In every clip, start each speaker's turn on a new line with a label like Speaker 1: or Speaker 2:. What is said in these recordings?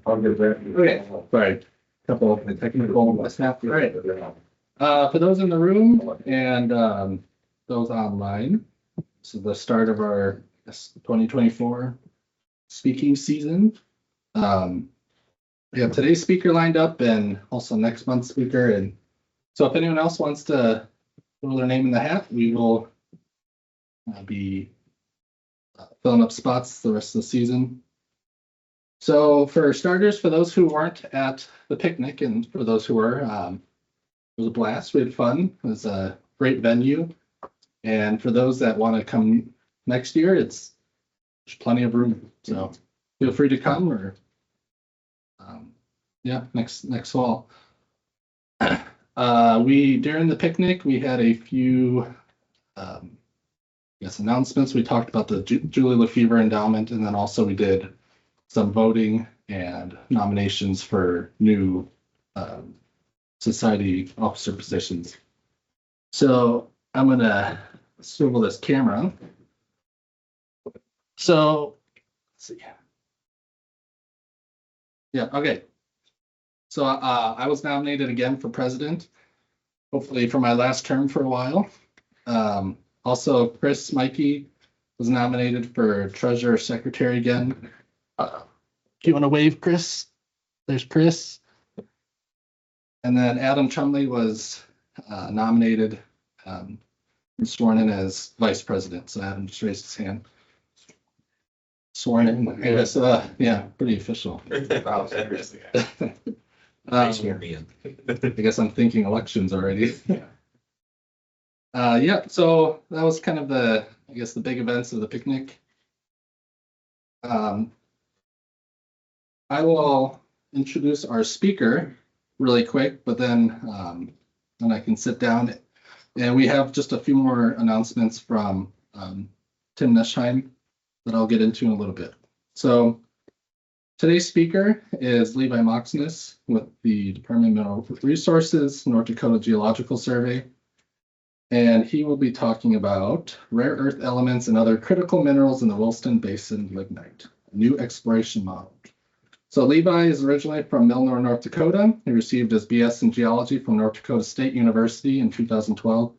Speaker 1: Okay, sorry. Couple of technical mishaps. All right. For those in the room and those online, this is the start of our 2024 speaking season. We have today's speaker lined up and also next month's speaker. And so if anyone else wants to throw their name in the hat, we will be filling up spots the rest of the season. So for starters, for those who weren't at the picnic and for those who were, it was a blast. We had fun. It was a great venue. And for those that want to come next year, there's plenty of room. So feel free to come or next fall. During the picnic, we had a few announcements. We talked about the Julie Lefevre Endowment, and then also we did some voting and nominations for new society officer positions. So I'm gonna swivel this camera. So let's see. Yeah, okay. So I was nominated again for president, hopefully for my last term for a while. Also, Chris Mikey was nominated for treasurer secretary again. Do you want to wave, Chris? There's Chris. And then Adam Chumley was nominated and sworn in as vice president. So Adam just raised his hand. Sworn in. I guess, pretty official. I guess I'm thinking elections already. So that was kind of the big events of the picnic. I will introduce our speaker really quick, but then I can sit down. And we have just a few more announcements from Tim Neschheim that I'll get into in a little bit. So today's speaker is Levi Moxness with the Department of Mineral Resources, North Dakota Geological Survey. And he will be talking about rare earth elements and other critical minerals in the Williston Basin lignite, a new exploration model. So Levi is originally from Milnor, North Dakota. He received his BS in Geology from North Dakota State University in 2012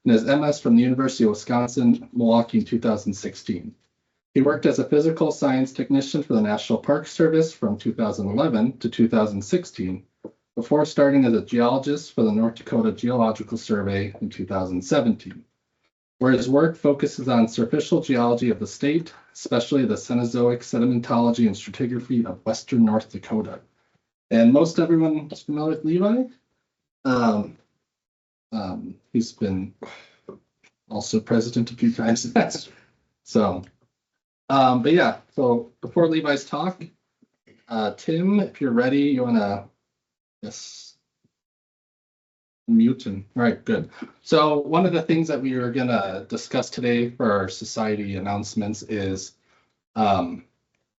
Speaker 1: and his MS from the University of Wisconsin-Milwaukee in 2016. He worked as a physical science technician for the National Park Service from 2011 to 2016 before starting as a geologist for the North Dakota Geological Survey in 2017, where his work focuses on surficial geology of the state, especially the Cenozoic sedimentology and stratigraphy of western North Dakota. And most everyone is familiar with Levi. He's been also president a few times. So before Levi's talk, Tim, if you're ready, you want to mute and all right, good. So one of the things that we are going to discuss today for our society announcements is, for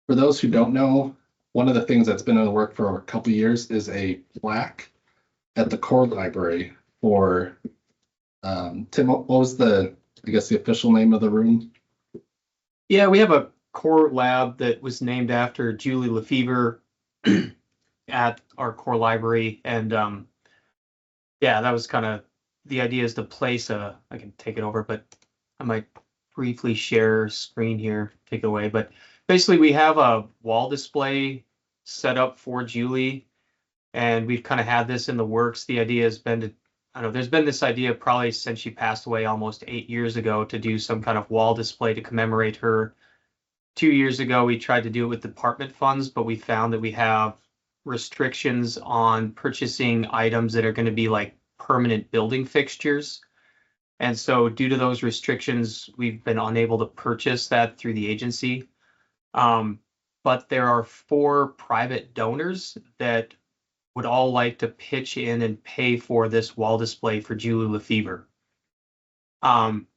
Speaker 1: those who don't know, one of the things that's been in the work for a couple of years is a plaque at the core library for Tim. What was the official name of the room?
Speaker 2: Yeah, we have a core lab that was named after Julie Lefevre at our core library, and that was kind of the idea, is to place I can take it over, but I might briefly share screen here, take it away. But basically we have a wall display set up for Julie, and we've kind of had this in the works. The idea has been there's been this idea probably since she passed away almost 8 years ago to do some kind of wall display to commemorate her. 2 years ago, we tried to do it with department funds, but we found that we have restrictions on purchasing items that are going to be like permanent building fixtures. And so due to those restrictions, we've been unable to purchase that through the agency. But there are 4 private donors that would all like to pitch in and pay for this wall display for Julie Lefevre. And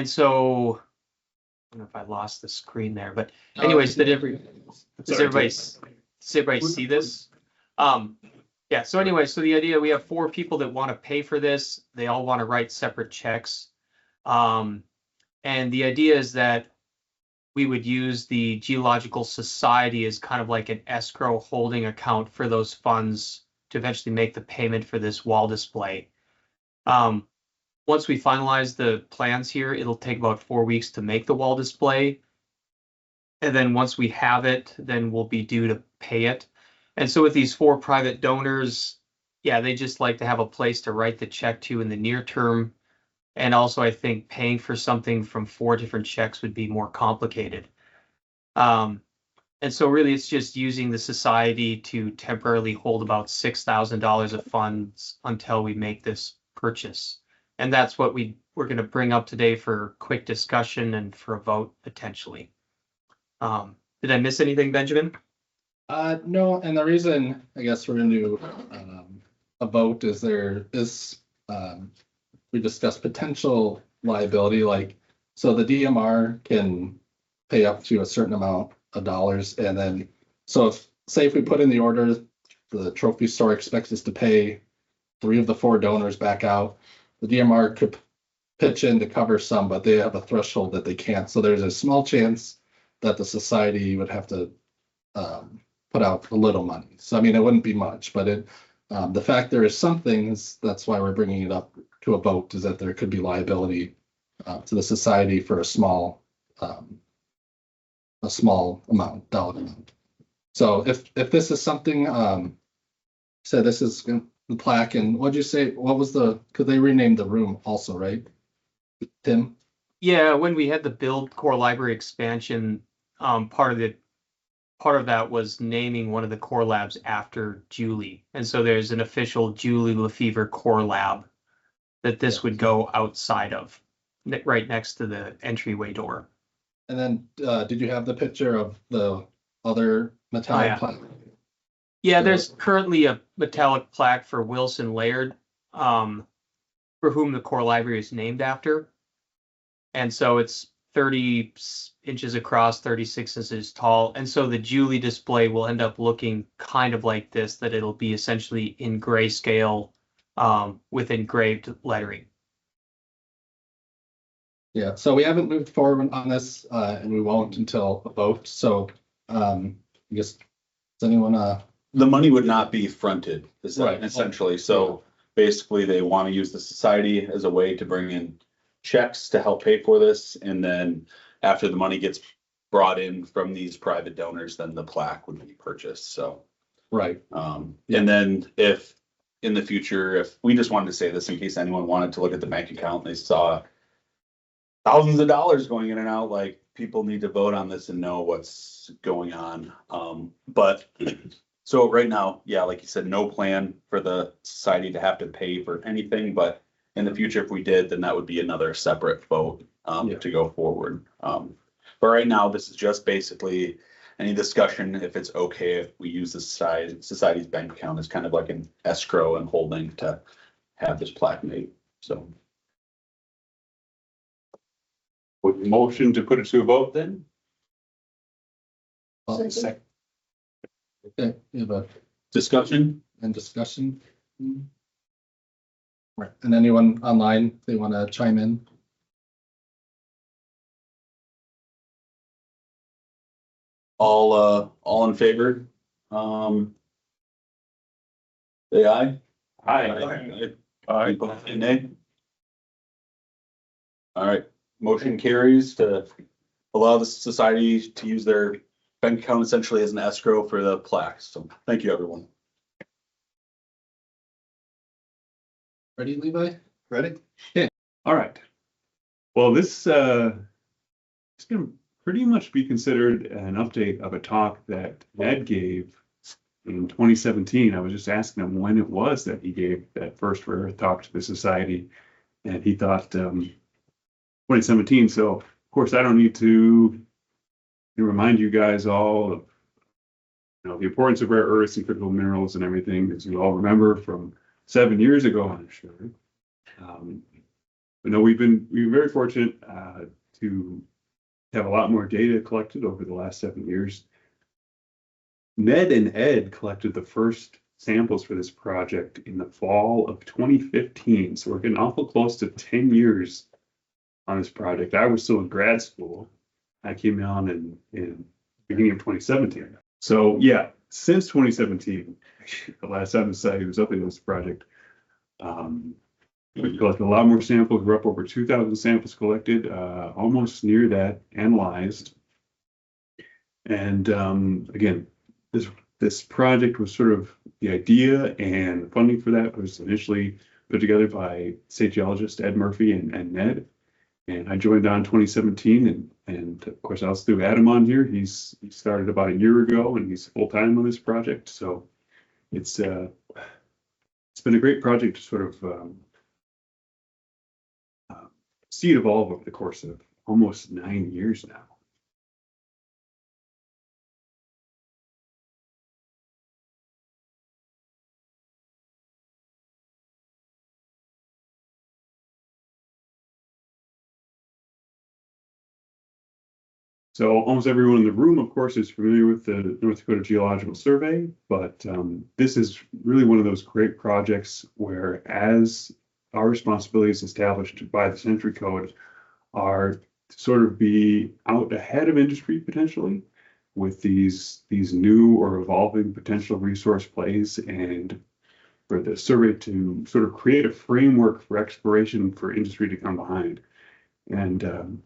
Speaker 2: so I don't know if I lost the screen there, but anyways, does everybody see this? So anyway, so the idea, we have 4 people that want to pay for this. They all want to write separate checks. And the idea is that we would use the Geological Society as kind of like an escrow holding account for those funds to eventually make the payment for this wall display. Once we finalize the plans here, it'll take about 4 weeks to make the wall display. And then once we have it, then we'll be due to pay it. And so with these 4 private donors, yeah, they just like to have a place to write the check to in the near term. And also, I think paying for something from 4 different checks would be more complicated. And so really, it's just using the society to temporarily hold about $6,000 of funds until we make this purchase. And that's what we're going to bring up today for quick discussion and for a vote potentially. Did I miss anything, Benjamin?
Speaker 1: No, and the reason I guess we're going to do a vote is we discussed potential liability, so the DMR can pay up to a certain amount of dollars, and then so if we put in the order, the trophy store expects us to pay 3 of the 4 donors back out. The DMR could pitch in to cover some, but they have a threshold that they can't. So there's a small chance that the society would have to put out a little money. So I mean, it wouldn't be much, but the fact there is some things, that's why we're bringing it up to a vote, is that there could be liability to the society for a small amount, dollar amount. So if this is something, so this is the plaque, and what'd you say? What was could they rename the room also, right, Tim?
Speaker 2: Yeah, when we had the build core library expansion, part of that was naming one of the core labs after Julie. And so there's an official Julie Lefevre core lab that this would go outside of, right next to the entryway door.
Speaker 1: And then did you have the picture of the other metallic plaque?
Speaker 2: Yeah, there's currently a metallic plaque for Wilson Laird, for whom the core library is named after. And so it's 30 inches across, 36 inches tall. And so the Julie display will end up looking kind of like this, that it'll be essentially in grayscale with engraved lettering.
Speaker 1: Yeah, so we haven't moved forward on this, and we won't until a vote. So I guess, does anyone
Speaker 3: the money would not be fronted,
Speaker 1: Right.
Speaker 3: essentially. So basically, they want to use the society as a way to bring in checks to help pay for this. And then after the money gets brought in from these private donors, then the plaque would be purchased. So,
Speaker 1: right.
Speaker 3: And then if in the future, if we just wanted to say this in case anyone wanted to look at the bank account, they saw thousands of dollars going in and out, like, people need to vote on this and know what's going on. But so right now, yeah, like you said, no plan for the society to have to pay for anything, but in the future, if we did, then that would be another separate vote to go forward. But right now, this is just basically any discussion if it's okay if we use the society's bank account as kind of like an escrow and holding to have this plaque made. So
Speaker 4: would motion to put it to a vote then?
Speaker 1: Second. Okay, we have a
Speaker 3: discussion.
Speaker 1: discussion. Right, and anyone online, if they want to chime in?
Speaker 3: All in favor? Say aye.
Speaker 4: Aye.
Speaker 3: Aye. Nay. All right, motion carries to allow the society to use their bank account essentially as an escrow for the plaques. So thank you, everyone.
Speaker 1: Ready, Levi?
Speaker 4: Ready? Yeah. All right. Well, this it's going to pretty much be considered an update of a talk that Ned gave in 2017. I was just asking him when it was that he gave that first rare earth talk to the society, and he thought 2017. So of course I don't need to remind you guys all of the importance of rare earths and critical minerals and everything, as you all remember from 7 years ago, I'm sure. But no, we've been very fortunate to have a lot more data collected over the last 7 years. Ned and Ed collected the first samples for this project in the fall of 2015. So we're getting awful close to 10 years on this project. I was still in grad school. I came on in beginning of 2017. So yeah, since 2017, the last time the site was up in this project, we collected a lot more samples. We're up over 2,000 samples collected, almost near that analyzed. And again, this project was sort of the idea, and funding for that was initially put together by State Geologist Ed Murphy and Ned. And I joined on 2017, and of course I also threw Adam on here. He started about a year ago, and he's full time on this project. So it's been a great project to sort of see it evolve over the course of almost 9 years now. So almost everyone in the room, of course, is familiar with the North Dakota Geological Survey, but this is really one of those great projects where, as our responsibilities established by the Century Code are to sort of be out ahead of industry potentially with these new or evolving potential resource plays, and for the survey to sort of create a framework for exploration for industry to come behind. And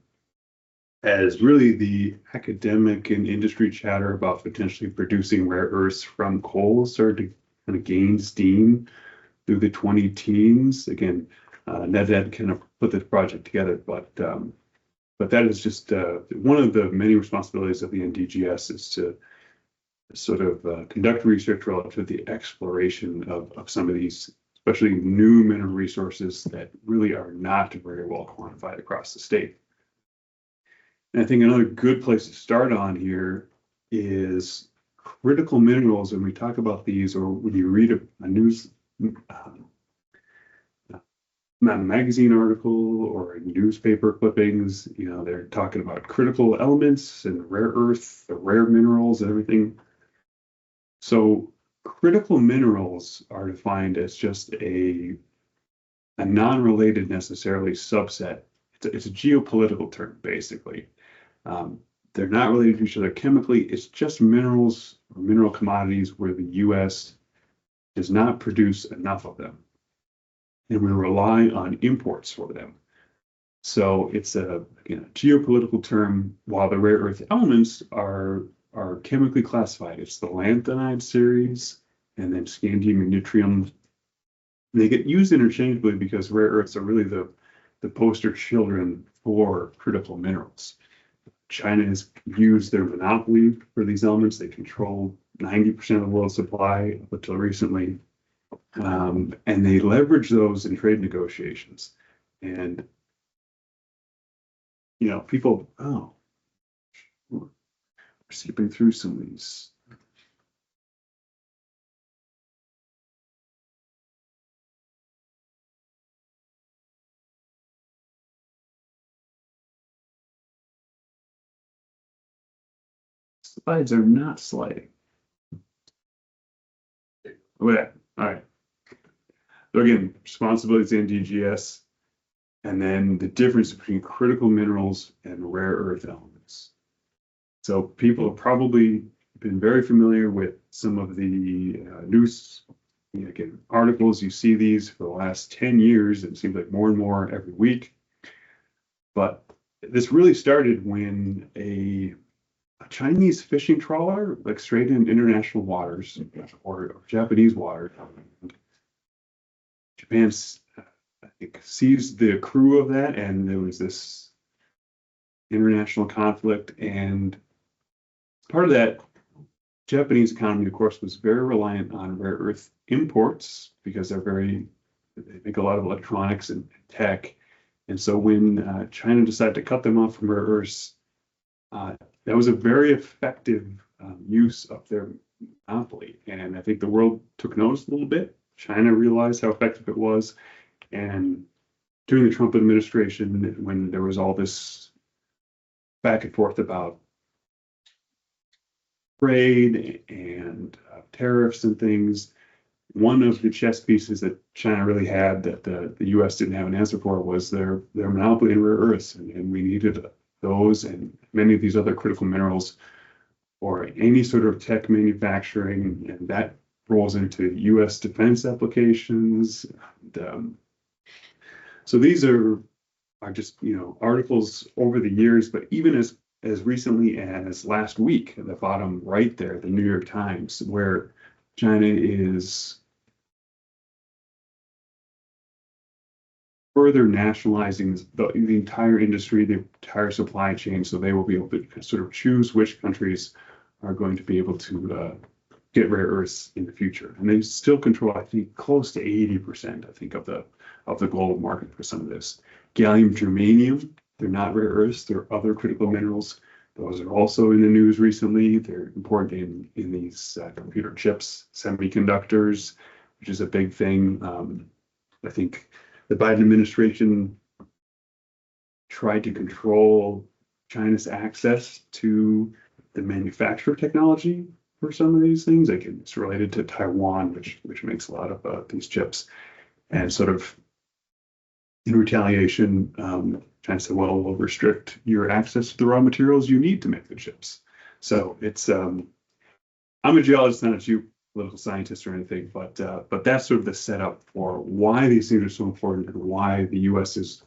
Speaker 4: as really the academic and industry chatter about potentially producing rare earths from coal started to kind of gain steam through the 2010s. Again, Ned had kind of put this project together, but that is just one of the many responsibilities of the NDGS is to sort of conduct research relative to the exploration of some of these, especially new mineral resources that really are not very well quantified across the state. And I think another good place to start on here is critical minerals. When we talk about these, or when you read a news magazine article or newspaper clippings, they're talking about critical elements and rare earth, the rare minerals and everything. So critical minerals are defined as just a non-related necessarily subset. It's a geopolitical term, basically. They're not related to each other chemically. It's just minerals or mineral commodities where the U.S. does not produce enough of them, and we rely on imports for them. So it's a geopolitical term, while the rare earth elements are chemically classified. It's the lanthanide series and then scandium and yttrium. They get used interchangeably because rare earths are really the poster children for critical minerals. China has used their monopoly for these elements. They control 90% of the world's supply up until recently. And they leverage those in trade negotiations. And, people, we're skipping through some of these. Slides are not sliding. Okay, all right. So again, responsibilities in NDGS, and then the difference between critical minerals and rare earth elements. So people have probably been very familiar with some of the news articles. You see these for the last 10 years. It seems like more and more every week. But this really started when a Chinese fishing trawler, like straight in international waters or Japanese waters, Japan, I think, seized the crew of that, and there was this international conflict. And part of that, Japanese economy, of course, was very reliant on rare earth imports because they make a lot of electronics and tech. And so when China decided to cut them off from rare earths, that was a very effective use of their monopoly. And I think the world took notice a little bit. China realized how effective it was. And during the Trump administration, when there was all this back and forth about trade and tariffs and things, one of the chess pieces that China really had that the U.S. didn't have an answer for was their monopoly in rare earths, and we needed those and many of these other critical minerals or any sort of tech manufacturing, and that rolls into US defense applications. And, so these are just, articles over the years, but even as recently as last week, at the bottom right there, the New York Times, where China is further nationalizing the entire industry, the entire supply chain, so they will be able to sort of choose which countries are going to be able to get rare earths in the future. And they still control, I think, close to 80%, I think, of the global market for some of this. Gallium, germanium, they're not rare earths, they're other critical minerals. Those are also in the news recently. They're important in these computer chips, semiconductors, which is a big thing. I think the Biden administration tried to control China's access to the manufacture of technology for some of these things. Like it's related to Taiwan, which makes a lot of these chips. And sort of in retaliation, China said, well, we'll restrict your access to the raw materials you need to make the chips. So it's, I'm a geologist, not a geopolitical scientist or anything, but that's sort of the setup for why these things are so important and why the US is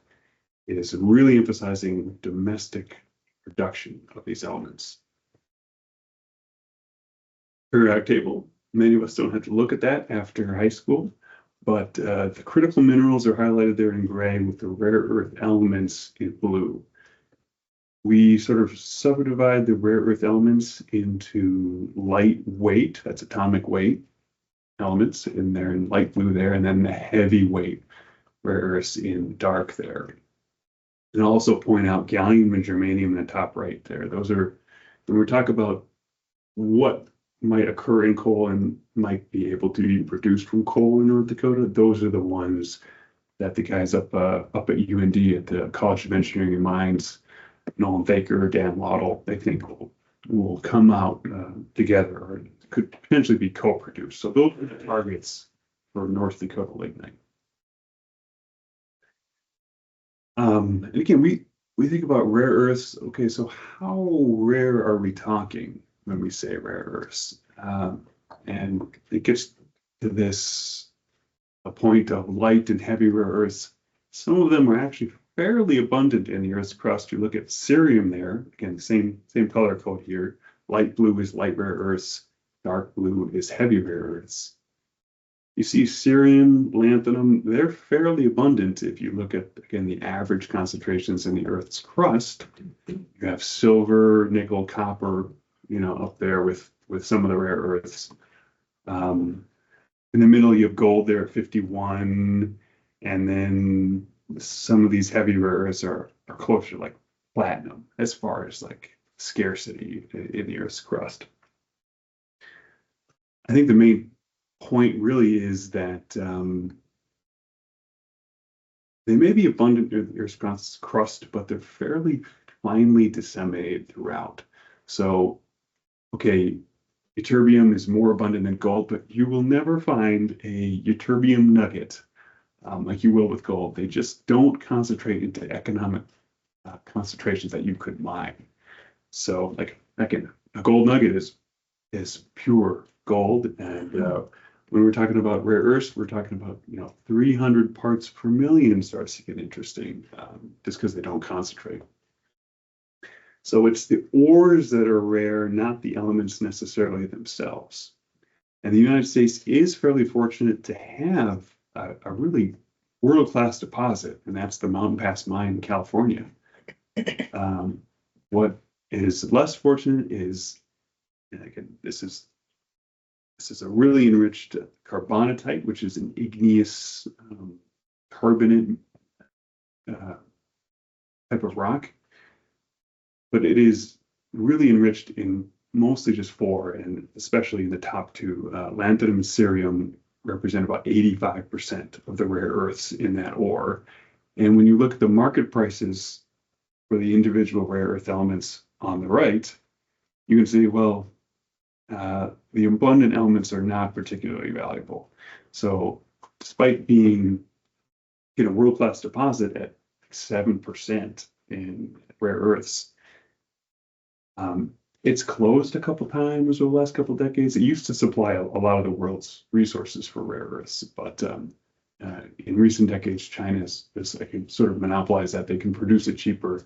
Speaker 4: really emphasizing domestic production of these elements. Periodic table, many of us don't have to look at that after high school, but the critical minerals are highlighted there in gray with the rare earth elements in blue. We sort of subdivide the rare earth elements into lightweight, that's atomic weight elements in there in light blue there, and then the heavyweight rare earths in dark there. And I'll also point out gallium and germanium in the top right there. Those are, when we talk about what might occur in coal and might be able to be produced from coal in North Dakota, those are the ones that the guys up at UND at the College of Engineering and Mines, Nolan Baker, Dan Waddle, they think will come out together or could potentially be co-produced. So those are the targets for North Dakota lignite. And again, we think about rare earths. Okay, so how rare are we talking when we say rare earths? And it gets to this a point of light and heavy rare earths. Some of them are actually fairly abundant in the Earth's crust. You look at cerium there, again, same color code here. Light blue is light rare earths, dark blue is heavy rare earths. You see cerium, lanthanum, they're fairly abundant if you look at, again, the average concentrations in the Earth's crust. You have silver, nickel, copper, up there with some of the rare earths. In the middle, you have gold there at 51, and then some of these heavy rare earths are closer to like platinum as far as like scarcity in the Earth's crust. I think the main point really is that they may be abundant in the Earth's crust, but they're fairly finely disseminated throughout. So, okay, ytterbium is more abundant than gold, but you will never find a ytterbium nugget like you will with gold. They just don't concentrate into economic concentrations that you could mine. So, like, again, a gold nugget is pure gold, and when we're talking about rare earths, we're talking about 300 parts per million starts to get interesting, just because they don't concentrate. So it's the ores that are rare, not the elements necessarily themselves. And the United States is fairly fortunate to have a really world-class deposit, and that's the Mountain Pass Mine in California. What is less fortunate is, and again, this is a really enriched carbonatite, which is an igneous carbonate type of rock, but it is really enriched in mostly just four, and especially in the top two, lanthanum and cerium represent about 85% of the rare earths in that ore. And when you look at the market prices for the individual rare earth elements on the right, you can see, well, the abundant elements are not particularly valuable. So despite being a world-class deposit at 7% in rare earths. It's closed a couple times over the last couple decades. It used to supply a lot of the world's resources for rare earths, but in recent decades, China has sort of monopolized that. They can produce it cheaper.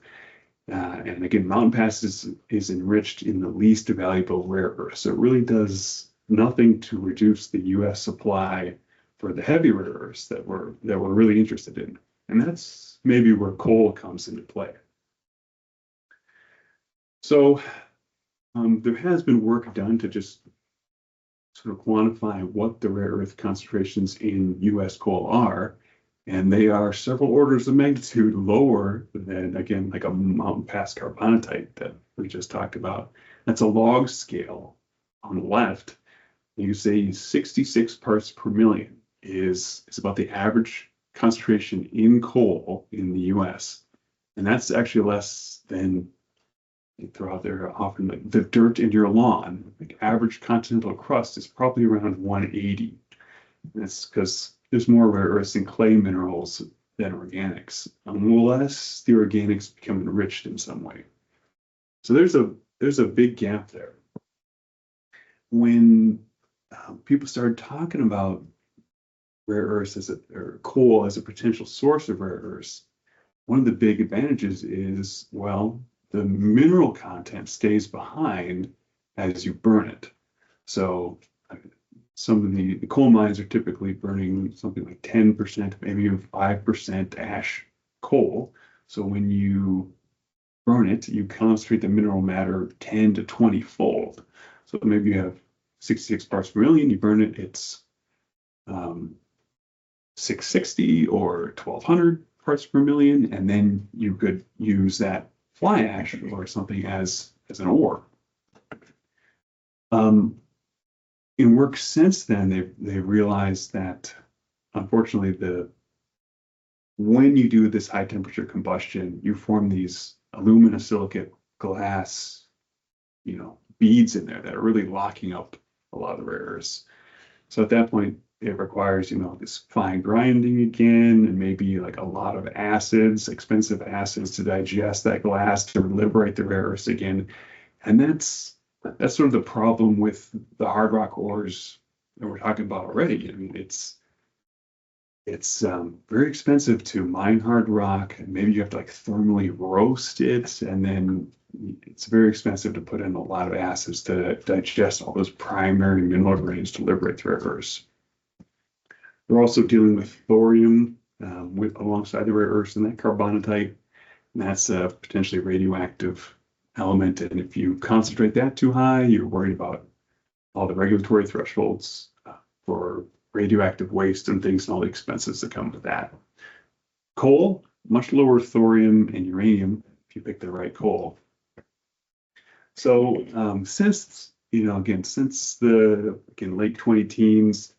Speaker 4: And again, Mountain Pass is enriched in the least valuable rare earths. So it really does nothing to reduce the U.S. supply for the heavy rare earths that we're really interested in. And that's maybe where coal comes into play. So there has been work done to just sort of quantify what the rare earth concentrations in U.S. coal are. And they are several orders of magnitude lower than, again, like a Mountain Pass carbonatite that we just talked about. That's a log scale on the left. You say 66 parts per million is about the average concentration in coal in the U.S. And that's actually less than, they throw out there often, like the dirt in your lawn. Like average continental crust is probably around 180. And that's because there's more rare earths and clay minerals than organics, unless the organics become enriched in some way. So there's a big gap there. When people started talking about rare earths or coal as a potential source of rare earths, one of the big advantages is, well, the mineral content stays behind as you burn it. So some of the coal mines are typically burning something like 10%, maybe even 5% ash coal. So when you burn it, you concentrate the mineral matter 10 to 20 fold. So maybe you have 66 parts per million, you burn it, it's 660 or 1200 parts per million, and then you could use that fly ash or something as an ore. In work since then, they've realized that unfortunately when you do this high temperature combustion, you form these aluminosilicate glass, beads in there that are really locking up a lot of the rare earths. So at that point, it requires, this fine grinding again, and maybe like a lot of acids, expensive acids to digest that glass to liberate the rare earths again. And that's sort of the problem with the hard rock ores that we're talking about already. I mean, it's very expensive to mine hard rock, and maybe you have to like thermally roast it, and then it's very expensive to put in a lot of acids to digest all those primary mineral grains to liberate the rare earths. We're also dealing with thorium alongside the rare earths and that carbonatite, and that's a potentially radioactive element. And if you concentrate that too high, you're worried about all the regulatory thresholds for radioactive waste and things and all the expenses that come with that. Coal, much lower thorium and uranium if you pick the right coal. So since the late 2010s,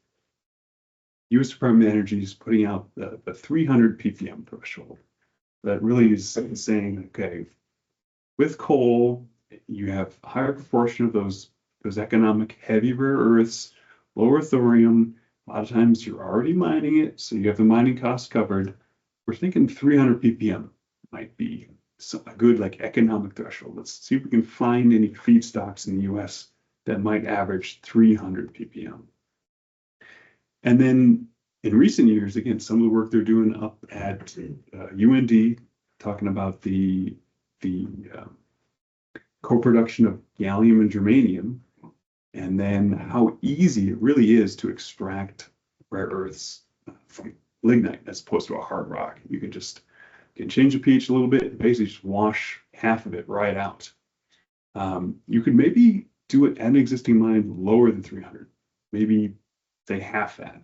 Speaker 4: U.S. Department of Energy is putting out the 300 ppm threshold. That really is saying, okay, with coal, you have a higher proportion of those economic heavy rare earths, lower thorium. A lot of times you're already mining it, so you have the mining costs covered. We're thinking 300 ppm might be a good economic threshold. Let's see if we can find any feedstocks in the U.S. that might average 300 ppm. And then in recent years, again, some of the work they're doing up at UND, talking about the co-production of gallium and germanium, and then how easy it really is to extract rare earths from lignite as opposed to a hard rock. You can change the pH a little bit, and basically just wash half of it right out. You could maybe do it at an existing mine lower than 300, maybe say half that.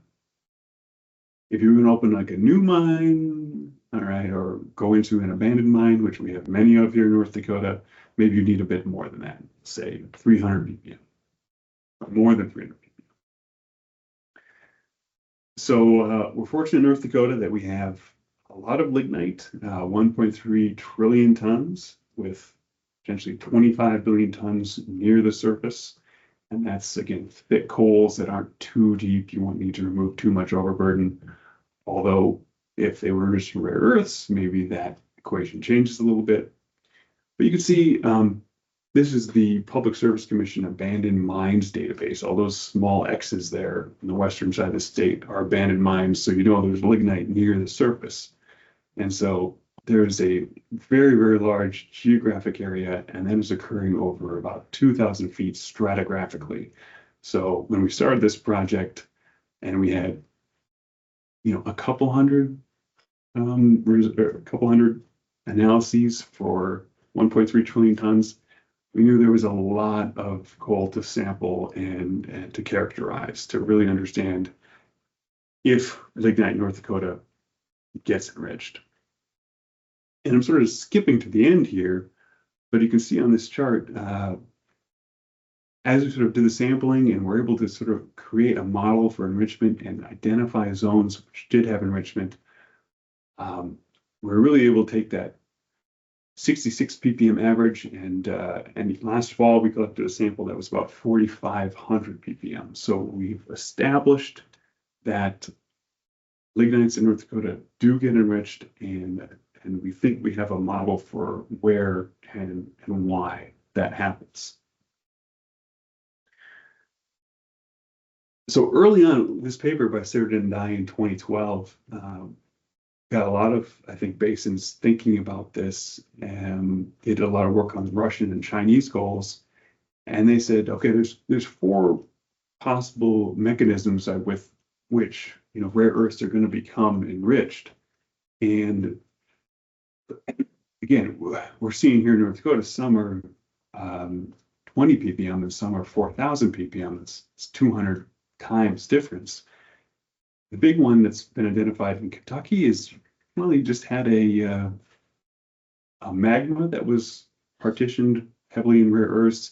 Speaker 4: If you're going to open like a new mine, all right, or go into an abandoned mine, which we have many of here in North Dakota, maybe you need a bit more than that, say 300 ppm, or more than 300 ppm. So we're fortunate in North Dakota that we have a lot of lignite, 1.3 trillion tons, with potentially 25 billion tons near the surface. And that's, again, thick coals that aren't too deep. You won't need to remove too much overburden. Although if they were enriched in rare earths, maybe that equation changes a little bit. But you can see this is the Public Service Commission abandoned mines database. All those small X's there on the western side of the state are abandoned mines. So you know there's lignite near the surface. And so there's a very, very large geographic area, and that is occurring over about 2,000 feet stratigraphically. So when we started this project and we had, a couple hundred analyses for 1.3 trillion tons, we knew there was a lot of coal to sample and to characterize to really understand if lignite in North Dakota gets enriched. And I'm sort of skipping to the end here, but you can see on this chart, as we sort of did the sampling and we're able to sort of create a model for enrichment and identify zones which did have enrichment, we're really able to take that 66 ppm average, and last fall we collected a sample that was about 4,500 ppm. So we've established that lignites in North Dakota do get enriched, and we think we have a model for where and why that happens. So early on, this paper by Sarah and I in 2012 got a lot of, I think, basins thinking about this, and did a lot of work on Russian and Chinese coals. And they said, okay, there's 4 possible mechanisms with which rare earths are going to become enriched. And again, we're seeing here in North Dakota, some are 20 ppm and some are 4,000 ppm. It's 200 times difference. The big one that's been identified in Kentucky is, well, you just had a magma that was partitioned heavily in rare earths.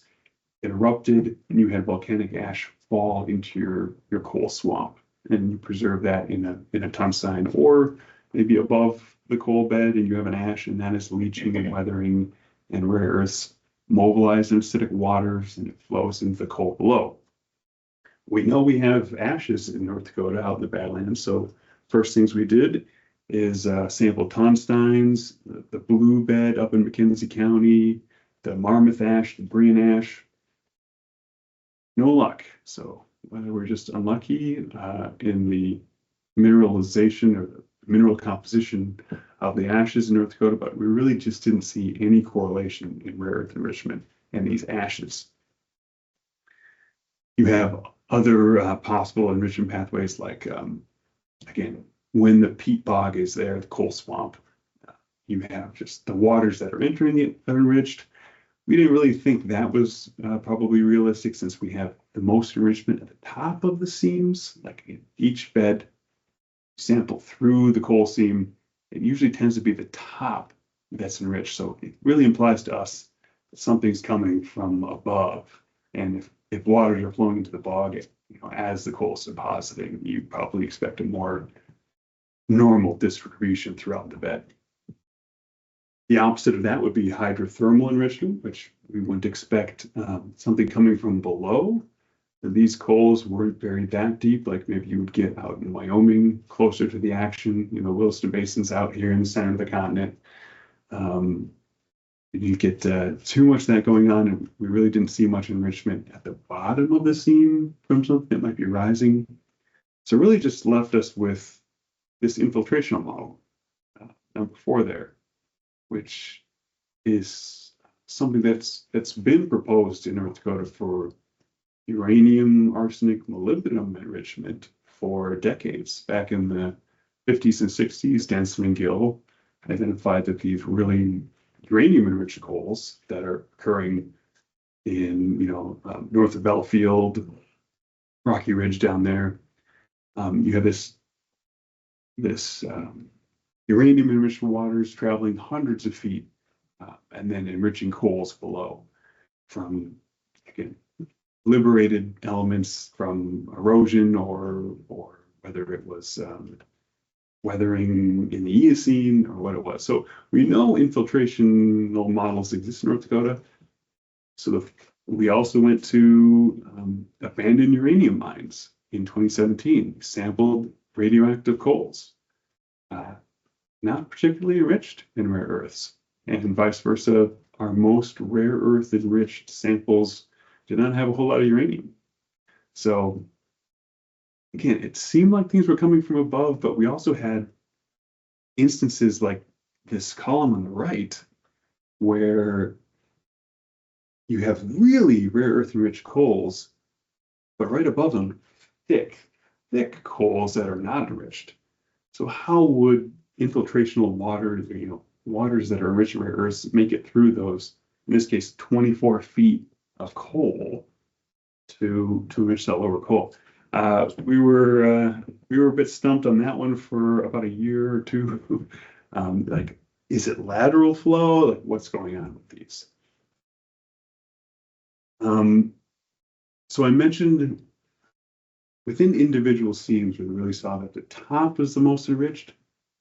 Speaker 4: It erupted, and you had volcanic ash fall into your coal swamp, and you preserve that in a tungsten, or maybe above the coal bed, and you have an ash, and that is leaching and weathering, and rare earths mobilize in acidic waters, and it flows into the coal below. We know we have ashes in North Dakota out in the Badlands, so first things we did is sample tungstines, the blue bed up in McKenzie County, the Marmouth ash, the Brian ash. No luck. So whether we're just unlucky in the mineralization or the mineral composition of the ashes in North Dakota, but we really just didn't see any correlation in rare earth enrichment and these ashes. You have other possible enrichment pathways, like, again, when the peat bog is there, the coal swamp, you have just the waters that are entering it are enriched. We didn't really think that was probably realistic, since we have the most enrichment at the top of the seams. Like in each bed sample through the coal seam, it usually tends to be the top that's enriched. So it really implies to us that something's coming from above. And if waters are flowing into the bog, as the coal is depositing, you probably expect a more normal distribution throughout the bed. The opposite of that would be hydrothermal enrichment, which we wouldn't expect something coming from below. And these coals weren't buried that deep, like maybe you would get out in Wyoming, closer to the action. Williston Basin's out here in the center of the continent. You get too much of that going on, and we really didn't see much enrichment at the bottom of the seam from something that might be rising. So it really just left us with this infiltrational model, number 4 there, which is something that's been proposed in North Dakota for uranium, arsenic, molybdenum enrichment for decades. Back in the 50s and 60s, Denson and Gill identified that these really uranium-enriched coals that are occurring in, north of Belfield, Rocky Ridge down there. You have this uranium-enriched waters traveling hundreds of feet, and then enriching coals below from, again, liberated elements from erosion, or whether it was weathering in the Eocene or what it was. So we know infiltrational models exist in North Dakota. So we also went to abandoned uranium mines in 2017, sampled radioactive coals. not particularly enriched in rare earths, and vice versa. Our most rare earth enriched samples did not have a whole lot of uranium. So again, it seemed like things were coming from above, but we also had instances like this column on the right where you have really rare earth enriched coals, but right above them, thick coals that are not enriched. So how would infiltrational water, waters that are enriched in rare earths make it through those, in this case, 24 feet of coal to enrich that lower coal? We were a bit stumped on that one for about a year or two. Like, is it lateral flow? Like, what's going on with these? So I mentioned within individual seams, we really saw that the top was the most enriched.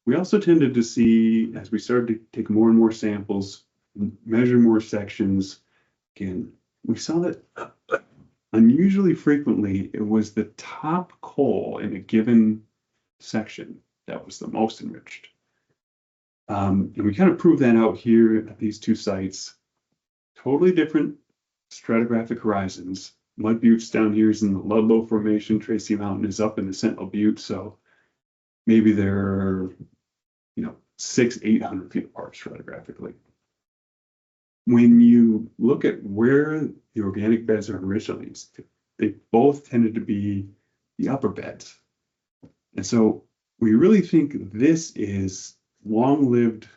Speaker 4: We also tended to see, as we started to take more and more samples, measure more sections, again, we saw that unusually frequently, it was the top coal in a given section that was the most enriched. And we kind of proved that out here at these two sites. Totally different stratigraphic horizons. Mud Butte's down here is in the Ludlow Formation. Tracy Mountain is up in the Sentinel Butte. So maybe they're, 600-800 feet apart stratigraphically. When you look at where the organic beds are enriched on these, they both tended to be the upper beds. And so we really think this is long-lived,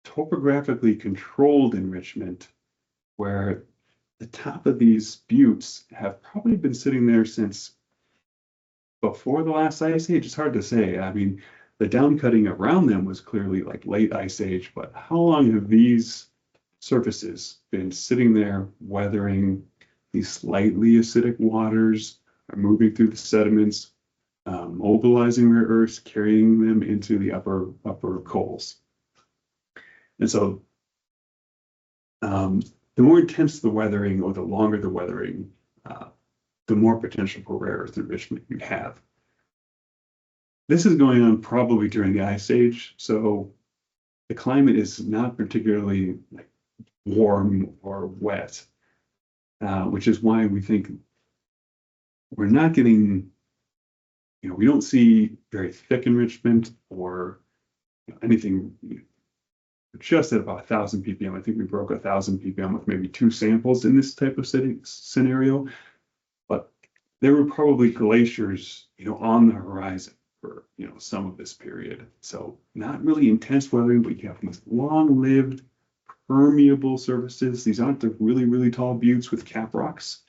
Speaker 4: topographically controlled enrichment, where the top of these buttes have probably been sitting there since before the last ice age. It's hard to say. I mean, the downcutting around them was clearly like late ice age, but how long have these surfaces been sitting there weathering these slightly acidic waters, are moving through the sediments, mobilizing rare earths, carrying them into the upper coals? And so the more intense the weathering or the longer the weathering, the more potential for rare earth enrichment you have. This is going on probably during the ice age, so the climate is not particularly warm or wet, which is why we think we're not getting, we don't see very thick enrichment or anything. Just at about 1,000 ppm. I think we broke 1,000 ppm with maybe 2 samples in this type of scenario, but there were probably glaciers, on the horizon for, some of this period. So not really intense weathering, but you have these long-lived permeable surfaces. These aren't the really, really tall buttes with cap rocks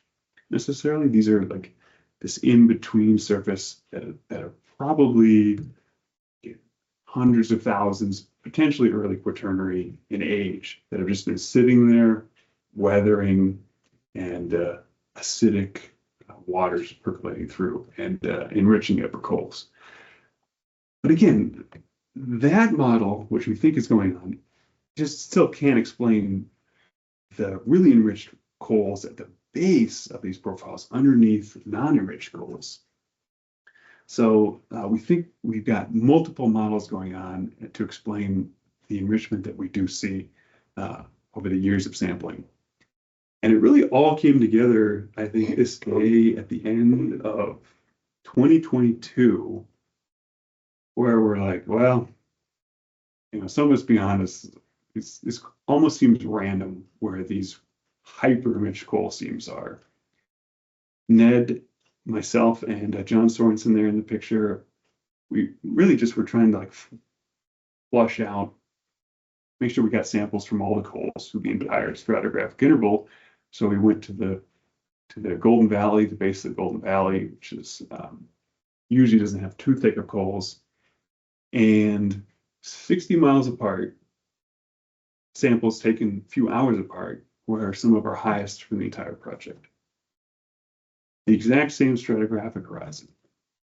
Speaker 4: necessarily. These are like this in-between surface that are probably hundreds of thousands, potentially early Quaternary in age, that have just been sitting there, weathering, and acidic waters percolating through and enriching upper coals. But again, that model, which we think is going on, just still can't explain the really enriched coals at the base of these profiles underneath non-enriched coals. So we think we've got multiple models going on to explain the enrichment that we do see over the years of sampling. And it really all came together, I think, this day at the end of 2022, where we're like, well, some of us be honest, it almost seems random where these hyper-enriched coal seams are. Ned, myself, and John Sorensen there in the picture, we really just were trying to flush out, make sure we got samples from all the coals through the entire stratigraphic interval. So we went to the Golden Valley, the base of the Golden Valley, which is usually doesn't have too thick of coals, and 60 miles apart, samples taken a few hours apart, were some of our highest from the entire project. The exact same stratigraphic horizon.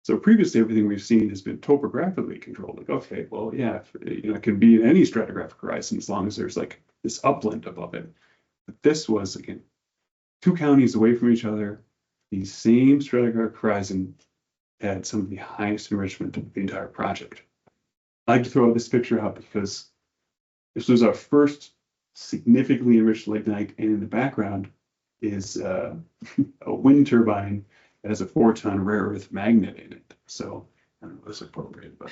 Speaker 4: So previously, everything we've seen has been topographically controlled. Like, okay, well, yeah, it can be in any stratigraphic horizon as long as there's this upland above it. But this was, again, 2 counties away from each other. The same stratigraphic horizon had some of the highest enrichment of the entire project. I like to throw this picture out because this was our first significantly enriched lignite, and in the background is a wind turbine that has a 4-ton rare earth magnet in it. So I don't know if it's appropriate, but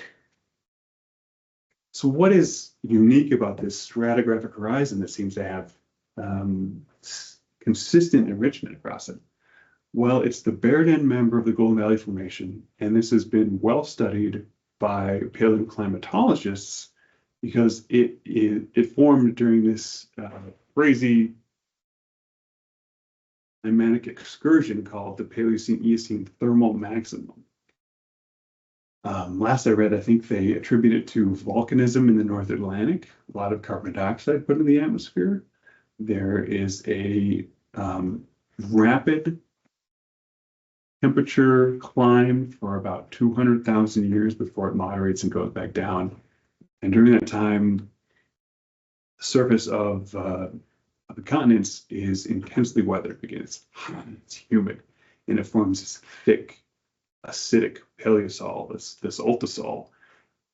Speaker 4: so what is unique about this stratigraphic horizon that seems to have consistent enrichment across it? Well, it's the bared end member of the Golden Valley Formation, and this has been well studied by paleoclimatologists because it formed during this crazy climatic excursion called the Paleocene-Eocene thermal maximum. Last I read, I think they attribute it to volcanism in the North Atlantic, a lot of carbon dioxide put in the atmosphere. There is a rapid temperature climb for about 200,000 years before it moderates and goes back down. And during that time, the surface of the continents is intensely weathered because it's hot, it's humid, and it forms this thick, acidic paleosol, this ultisol,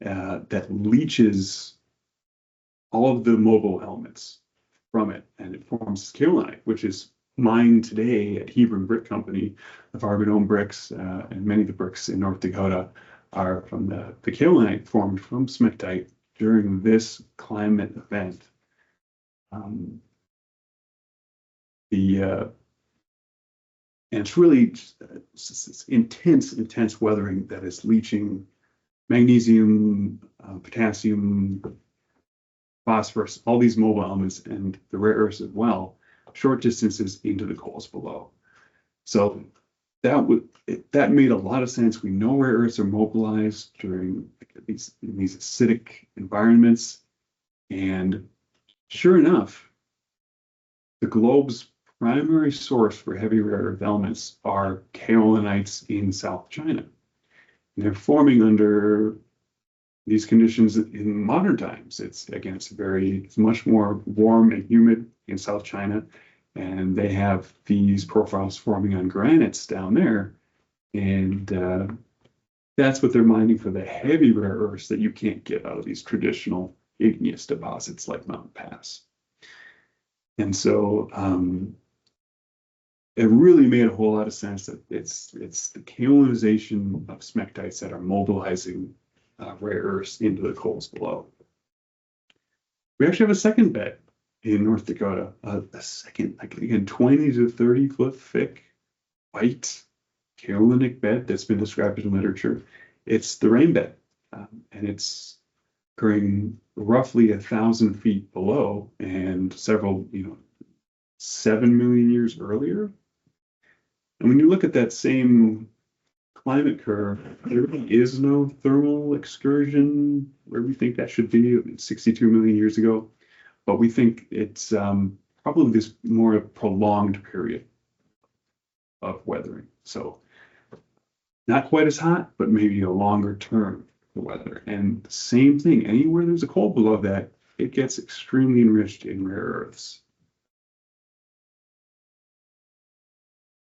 Speaker 4: that leaches all of the mobile elements from it, and it forms kaolinite, which is mined today at Hebron Brick Company. The Fargo bricks and many of the bricks in North Dakota are from the kaolinite formed from smectite during this climate event. And it's really it's intense weathering that is leaching magnesium, potassium, phosphorus, all these mobile elements, and the rare earths as well, short distances into the coals below. So that made a lot of sense. We know rare earths are mobilized during these acidic environments, and sure enough, the globe's primary source for heavy rare earth elements are kaolinites in South China. And they're forming under these conditions in modern times. It's much more warm and humid in South China, and they have these profiles forming on granites down there, and that's what they're mining for the heavy rare earths that you can't get out of these traditional igneous deposits like Mountain Pass. And so it really made a whole lot of sense that it's the kaolinization of smectites that are mobilizing rare earths into the coals below. We actually have a second bed in North Dakota, a second, like again, 20 to 30 foot thick white kaolinic bed that's been described in literature. It's the rain bed, and it's occurring roughly 1,000 feet below and several, 7 million years earlier. And when you look at that same climate curve, there really is no thermal excursion where we think that should be 62 million years ago. But we think it's probably this more prolonged period of weathering. So not quite as hot, but maybe a longer term for weather. And the same thing, anywhere there's a cold below that, it gets extremely enriched in rare earths.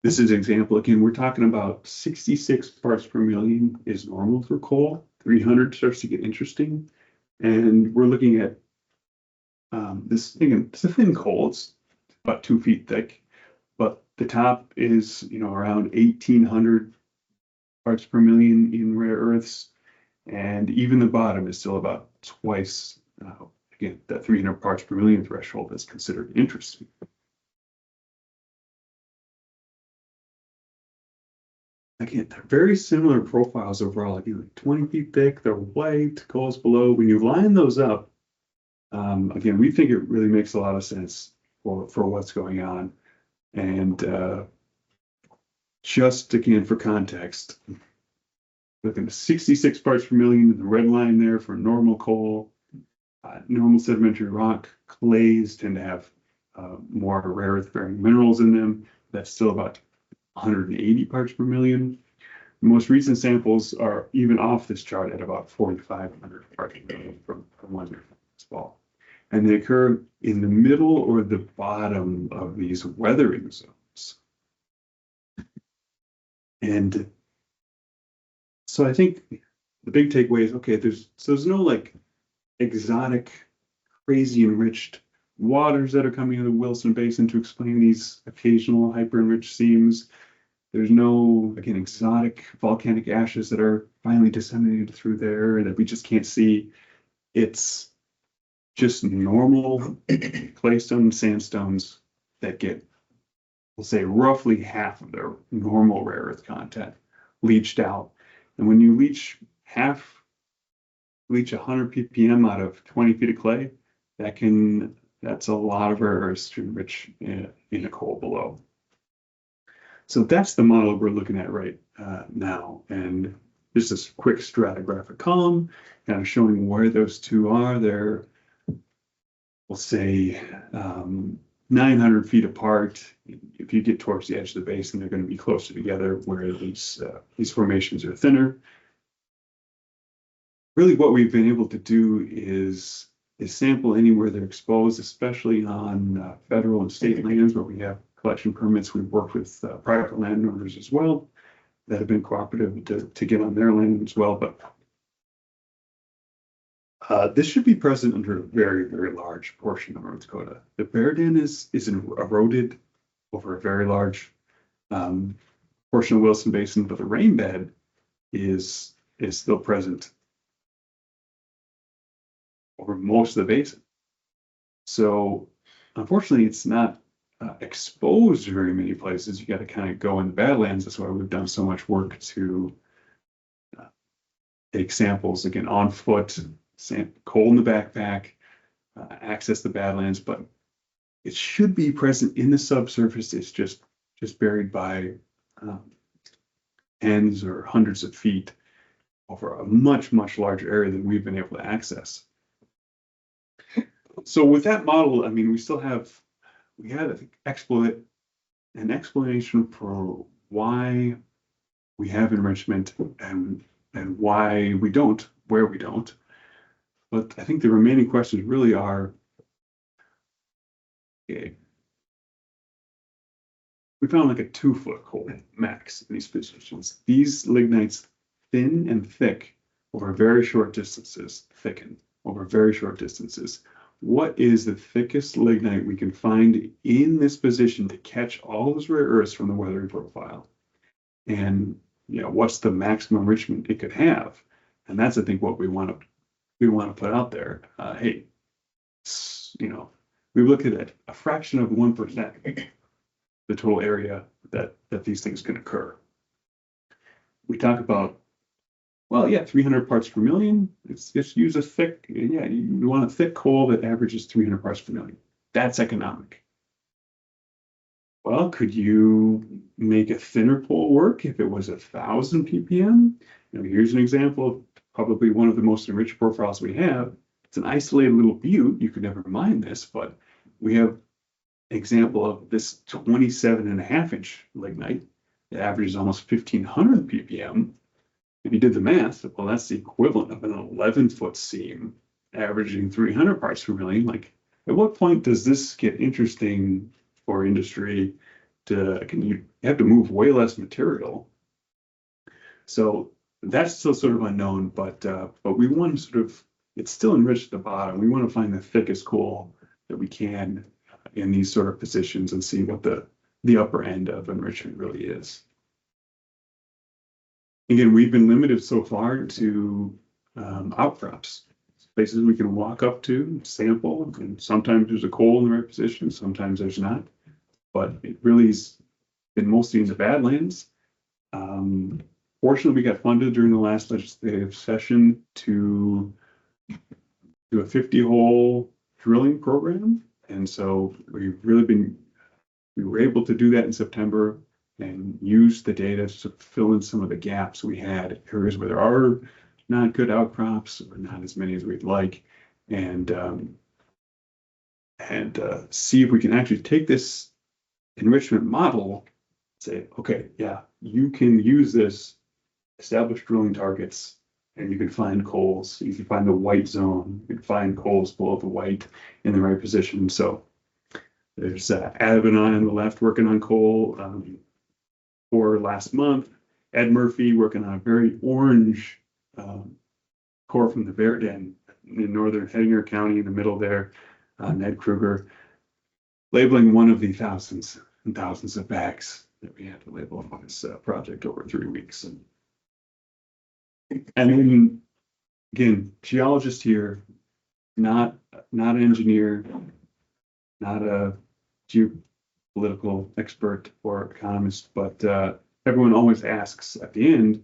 Speaker 4: This is an example. Again, we're talking about 66 parts per million is normal for coal. 300 starts to get interesting. And we're looking at this, again, it's a thin coal. It's about 2 feet thick, but the top is, around 1,800 parts per million in rare earths. And even the bottom is still about twice, again, that 300 parts per million threshold is considered interesting. Again, they're very similar profiles overall. Again, 20 feet thick, they're white, coals below. When you line those up, again, we think it really makes a lot of sense for what's going on. And just again, for context, looking at 66 parts per million in the red line there for normal coal, normal sedimentary rock. Clays tend to have more rare earth bearing minerals in them. That's still about 180 parts per million. The most recent samples are even off this chart at about 4,500 parts per million from one year this fall. And they occur in the middle or the bottom of these weathering zones. And so I think the big takeaway is, okay, there's no like exotic, crazy enriched waters that are coming into the Williston Basin to explain these occasional hyper-enriched seams. There's no, again, exotic volcanic ashes that are finally disseminated through there that we just can't see. It's just normal claystone and sandstones that get, we'll say, roughly half of their normal rare earth content leached out. And when you leach 100 ppm out of 20 feet of clay, that's a lot of rare earths to enrich in a coal below. So that's the model we're looking at right now. And this is a quick stratigraphic column, kind of showing where those two are. They're, we'll say, 900 feet apart. If you get towards the edge of the basin, they're going to be closer together where these formations are thinner. Really what we've been able to do is sample anywhere they're exposed, especially on federal and state lands where we have collection permits. We've worked with private landowners as well that have been cooperative to get on their land as well. But this should be present under a very, very large portion of North Dakota. The bear den is eroded over a very large portion of Williston Basin, but the rain bed is still present over most of the basin. So unfortunately, it's not exposed to very many places. You got to kind of go in the Badlands. That's why we've done so much work to take samples, again, on foot, coal in the backpack, access the Badlands, but it should be present in the subsurface. It's just buried by tens or hundreds of feet over a much, much larger area than we've been able to access. So with that model, I mean, we had an explanation for why we have enrichment and why we don't, where we don't. But I think the remaining questions really are, okay, we found like a 2-foot coal max in these positions. These lignites thin and thick over very short distances, thicken over very short distances. What is the thickest lignite we can find in this position to catch all those rare earths from the weathering profile? And what's the maximum enrichment it could have? And that's, I think, what we want to put out there. Hey, we look at a fraction of 1%, the total area that these things can occur. We talk about, well, yeah, 300 parts per million. It's just use a thick, you want a thick coal that averages 300 parts per million. That's economic. Well, could you make a thinner coal work if it was 1,000 ppm? Here's an example of probably one of the most enriched profiles we have. It's an isolated little butte. You could never mine this, but we have an example of this 27.5-inch lignite that averages almost 1,500 ppm. If you did the math, well, that's the equivalent of an 11-foot seam averaging 300 parts per million. Like, at what point does this get interesting for industry? You have to move way less material. So that's still sort of unknown, but we want to sort of, it's still enriched at the bottom. We want to find the thickest coal that we can in these sort of positions and see what the upper end of enrichment really is. Again, we've been limited so far to outcrops, places we can walk up to, sample, and sometimes there's a coal in the right position, sometimes there's not. But it really has been mostly in the Badlands. Fortunately, we got funded during the last legislative session to do a 50-hole drilling program. And so we were able to do that in September and use the data to fill in some of the gaps we had, areas where there are not good outcrops or not as many as we'd like, and see if we can actually take this enrichment model, say, okay, yeah, you can use this, establish drilling targets, and you can find coals. You can find the white zone. You can find coals below the white in the right position. So there's Adam and I on the left working on coal for last month. Ed Murphy working on a very orange core from the Verden in northern Hettinger County in the middle there, Ned Kruger, labeling one of the thousands and thousands of bags that we had to label on this project over 3 weeks. And then again, geologist here, not an engineer, not a geopolitical expert or economist, but everyone always asks at the end,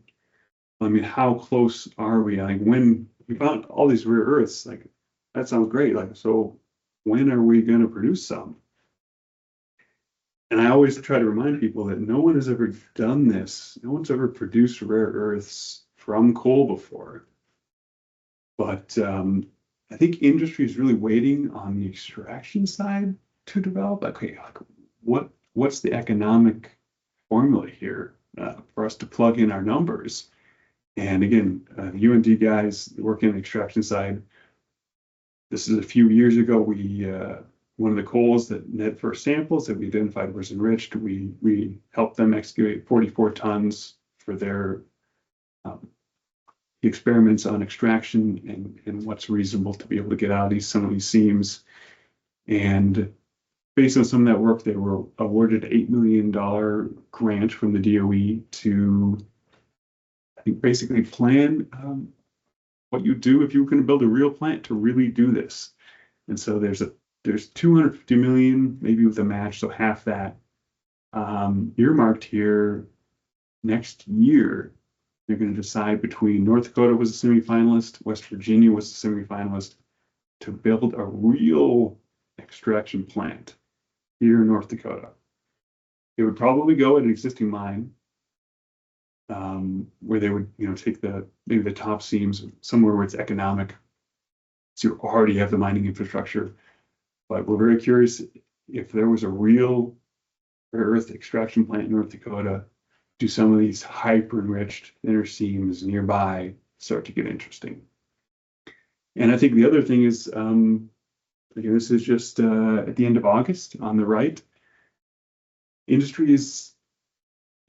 Speaker 4: I mean, how close are we? Like when we found all these rare earths, like that sounds great. Like, so when are we going to produce some? And I always try to remind people that no one has ever done this. No one's ever produced rare earths from coal before. But I think industry is really waiting on the extraction side to develop. Okay, like what's the economic formula here for us to plug in our numbers? And again, the UND guys working on the extraction side. This is a few years ago. We one of the coals that Ned first samples that we identified was enriched. We helped them excavate 44 tons for their experiments on extraction and what's reasonable to be able to get out of some of these seams. And based on some of that work, they were awarded an $8 million grant from the DOE to, I think, basically plan what you do if you were going to build a real plant to really do this. And so there's 250 million, maybe with a match, so half that earmarked here. Next year, they're going to decide between North Dakota was a semifinalist, West Virginia was a semifinalist, to build a real extraction plant here in North Dakota. It would probably go at an existing mine, where they would, take maybe the top seams somewhere where it's economic. So you already have the mining infrastructure. But we're very curious if there was a real rare earth extraction plant in North Dakota, do some of these hyper enriched inner seams nearby start to get interesting. And I think the other thing is, again, this is just at the end of August on the right. Industry is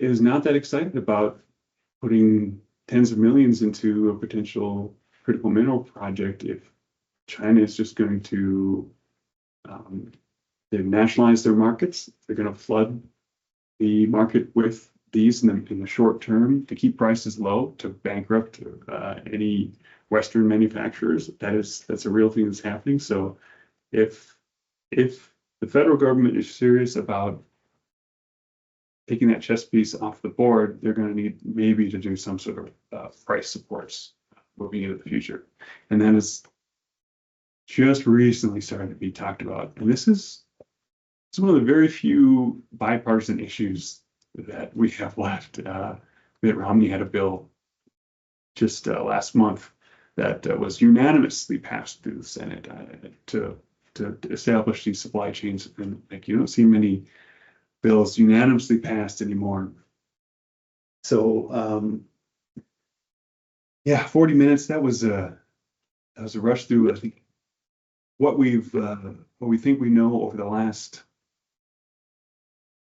Speaker 4: not that excited about putting tens of millions into a potential critical mineral project if China is just going to they've nationalized their markets. They're going to flood the market with these in the short term to keep prices low, to bankrupt any Western manufacturers. That's a real thing that's happening. So if the federal government is serious about taking that chess piece off the board, they're going to need maybe to do some sort of price supports moving into the future. And that is just recently started to be talked about. And it's one of the very few bipartisan issues that we have left. Mitt Romney had a bill just last month that was unanimously passed through the Senate to establish these supply chains. And like, you don't see many bills unanimously passed anymore. So 40 minutes. That was a rush through. I think what we think we know over the last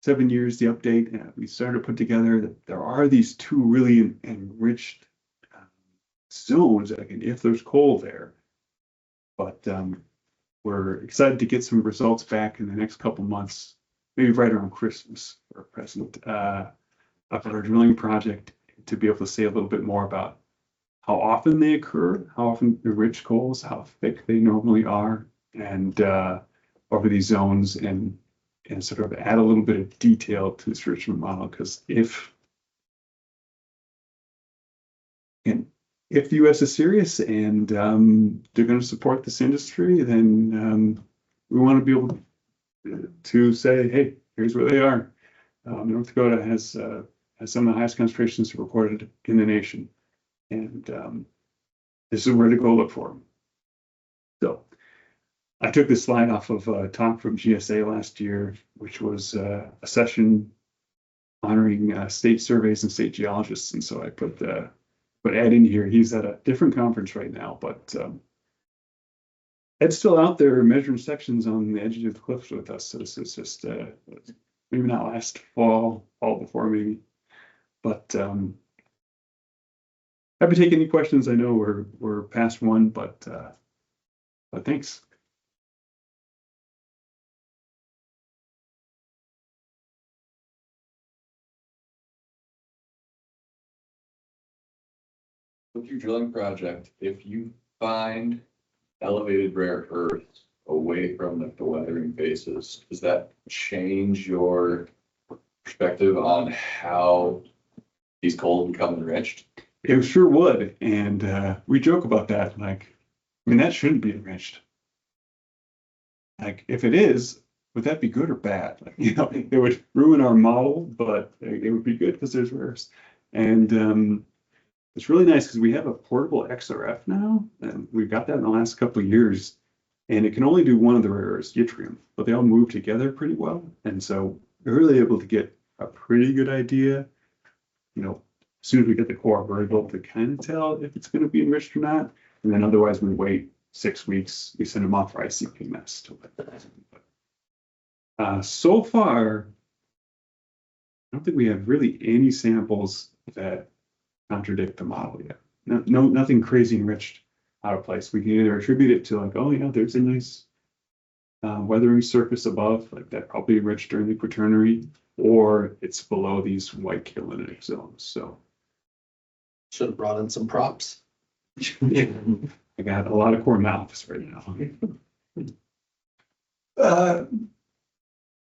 Speaker 4: 7 years, the update we started to put together that there are these two really enriched zones, if there's coal there. But we're excited to get some results back in the next couple months, maybe right around Christmas for a present of our drilling project, to be able to say a little bit more about how often they occur, how often enriched coals, how thick they normally are, and over these zones, and sort of add a little bit of detail to this enrichment model. Because if the U.S. is serious and they're going to support this industry, then we want to be able to say, hey, here's where they are. North Dakota has some of the highest concentrations recorded in the nation, and this is where to go look for them. So I took this slide off of a talk from GSA last year, which was a session honoring state surveys and state geologists. And so I put Ed in here. He's at a different conference right now, but Ed's still out there measuring sections on the edges of the cliffs with us. So this is just maybe not last fall before maybe, but happy to take any questions. I know we're past one, but thanks.
Speaker 5: With your drilling project, if you find elevated rare earths away from the weathering bases, does that change your perspective on how these coals become enriched?
Speaker 4: It sure would, and we joke about that. Like, I mean, that shouldn't be enriched. Like, if it is, would that be good or bad? Like, you know, it would ruin our model, but it would be good because there's rares. And it's really nice because we have a portable XRF now, and we've got that in the last couple of years, and it can only do one of the rare earths, yttrium, but they all move together pretty well, and so we're really able to get a pretty good idea. You know, as soon as we get the core, we're able to kind of tell if it's going to be enriched or not, and then otherwise we wait 6 weeks. We send them off for ICP-MES to let that. So far, I don't think we have really any samples that contradict the model yet. Nothing crazy enriched out of place. We can either attribute it to like, oh yeah, there's a nice weathering surface above, like that probably enriched during the Quaternary, or it's below these white kilinitic zones. So
Speaker 1: Should have brought in some props.
Speaker 4: I got a lot of core in my office right now.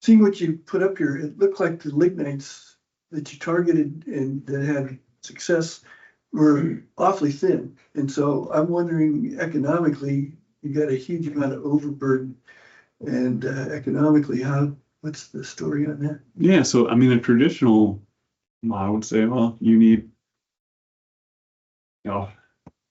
Speaker 6: Seeing what you put up here, it looked like the lignites that you targeted and that had success were awfully thin. And so I'm wondering, economically, you got a huge amount of overburden, and economically, what's the story on that?
Speaker 4: Yeah, so I mean, a traditional model would say, well, you need, you know,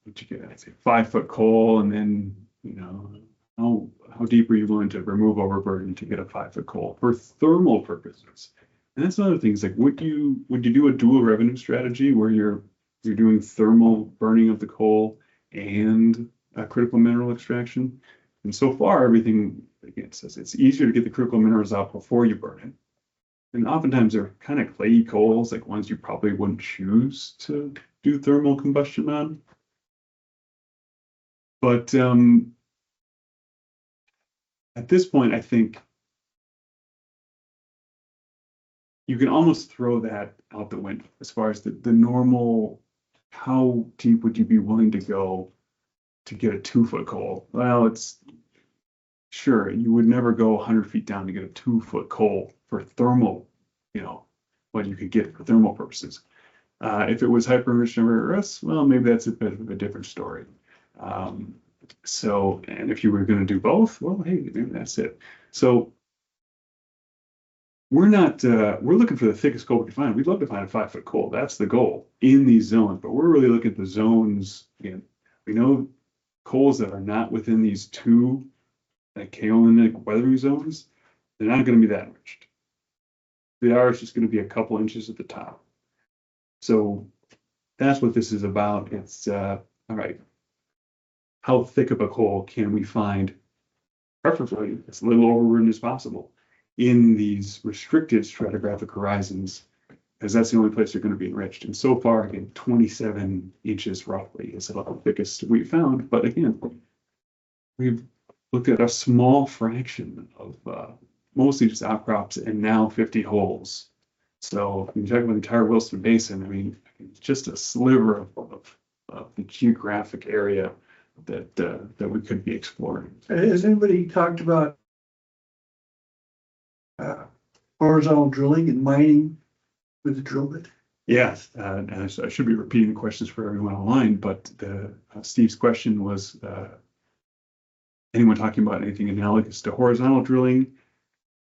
Speaker 4: what you get, I'd say 5-foot coal, and then, you know, how deep are you willing to remove overburden to get a 5-foot coal for thermal purposes? And that's another thing. Is like, would you do a dual revenue strategy where you're doing thermal burning of the coal and critical mineral extraction? And so far, everything again says it's easier to get the critical minerals out before you burn it. And oftentimes they're kind of clayey coals, like ones you probably wouldn't choose to do thermal combustion on. But at this point, I think you can almost throw that out the window as far as the normal, how deep would you be willing to go to get a 2-foot coal? Well, it's sure, you would never go 100 feet down to get a 2-foot coal for thermal, you know, what you could get for thermal purposes. If it was hyper-enriched rare earths, well, maybe that's a bit of a different story. So, and if you were going to do both, well, hey, maybe that's it. So we're looking for the thickest coal we can find. We'd love to find a 5-foot coal. That's the goal in these zones, but we're really looking at the zones. Again, we know coals that are not within these two kaolinic weathering zones, they're not going to be that enriched. They are just going to be a couple inches at the top. So that's what this is about. It's all right. How thick of a coal can we find, preferably as little overburden as possible, in these restricted stratigraphic horizons, because that's the only place they're going to be enriched. And so far, again, 27 inches roughly is about the thickest we found. But again, we've looked at a small fraction of mostly just outcrops and now 50 holes. So if you talk about the entire Williston Basin, I mean, it's just a sliver of the geographic area that we could be exploring.
Speaker 6: Has anybody talked about horizontal drilling and mining with the drill bit?
Speaker 4: Yes, and I should be repeating the questions for everyone online, but Steve's question was, anyone talking about anything analogous to horizontal drilling?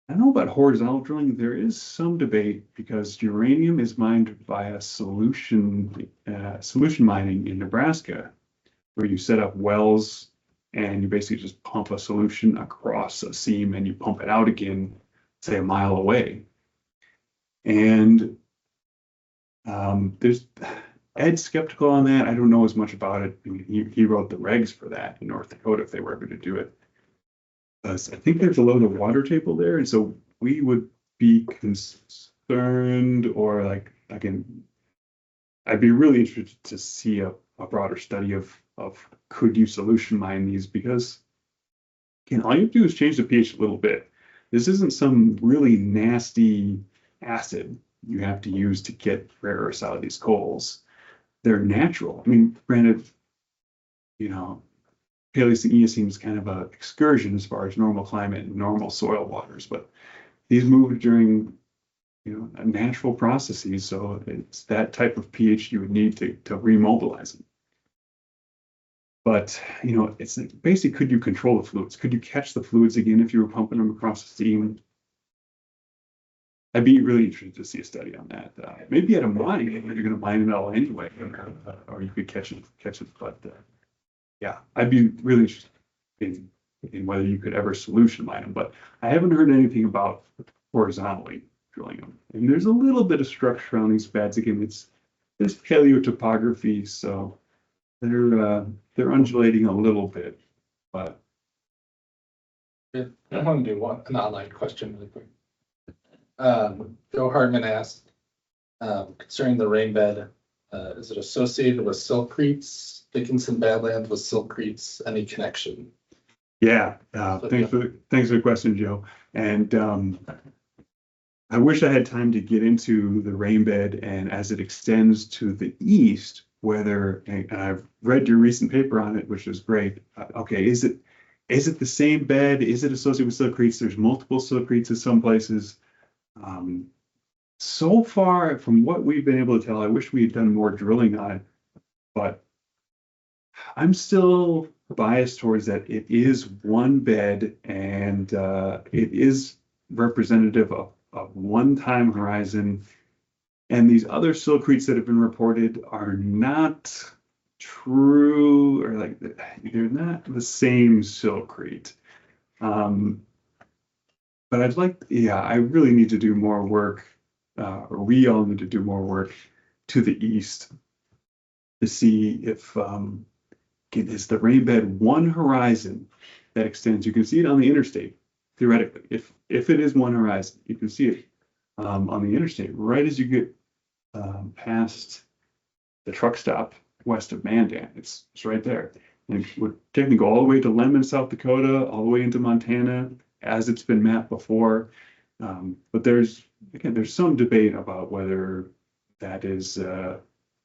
Speaker 4: I don't know about horizontal drilling. There is some debate because uranium is mined via solution mining in Nebraska, where you set up wells and you basically just pump a solution across a seam and you pump it out again, say a mile away. And there's Ed's skeptical on that. I don't know as much about it. I mean, he wrote the regs for that in North Dakota if they were ever to do it. I think there's a low to water table there, and so we would be concerned, or like, again, I'd be really interested to see a a broader study of could you solution mine these, because again, all you have to do is change the pH a little bit. This isn't some really nasty acid you have to use to get rare earths out of these coals. They're natural. I mean, granted, you know, Paleocene Eocene is kind of an excursion as far as normal climate and normal soil waters, but these moved during, you know, natural processes. So it's that type of pH you would need to remobilize them. But, you know, it's basically, could you control the fluids? Could you catch the fluids again if you were pumping them across the seam? I'd be really interested to see a study on that. Maybe at a mine, you're going to mine it all anyway, or you could catch it. But yeah, I'd be really interested in whether you could ever solution mine them. But I haven't heard anything about horizontally drilling them. And there's a little bit of structure on these beds. Again, there's paleotopography, so they're undulating a little bit, but
Speaker 1: I want to do an online question really quick. Joe Hardman asked, concerning the rain bed, is it associated with siltcretes? Dickinson Badlands with siltcretes, any connection?
Speaker 4: yeah, thanks for the question, Joe. And I wish I had time to get into the rain bed and as it extends to the east, whether, and I've read your recent paper on it, which is great. Okay, is it the same bed? Is it associated with siltcretes? There's multiple siltcretes in some places. So far, from what we've been able to tell, I wish we had done more drilling on it, but I'm still biased towards that it is one bed and it is representative of one time horizon. And these other siltcretes that have been reported are not true, or like they're not the same siltcrete. But I'd like, yeah, I really need to do more work, or we all need to do more work to the east to see if is the rain bed one horizon that extends. You can see it on the interstate, theoretically. If it is one horizon, you can see it on the interstate right as you get past the truck stop west of Mandan. It's right there. And it would technically go all the way to Lemon, South Dakota, all the way into Montana, as it's been mapped before. But there's some debate about whether that is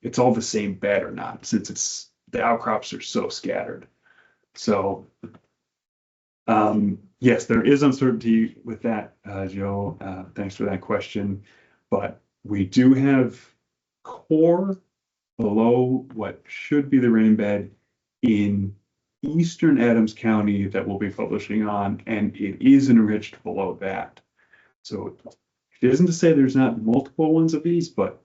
Speaker 4: it's all the same bed or not, since the outcrops are so scattered. So yes, there is uncertainty with that, Joe. Thanks for that question. But we do have core below what should be the rain bed in eastern Adams County that we'll be publishing on, and it is enriched below that. So it isn't to say there's not multiple ones of these, but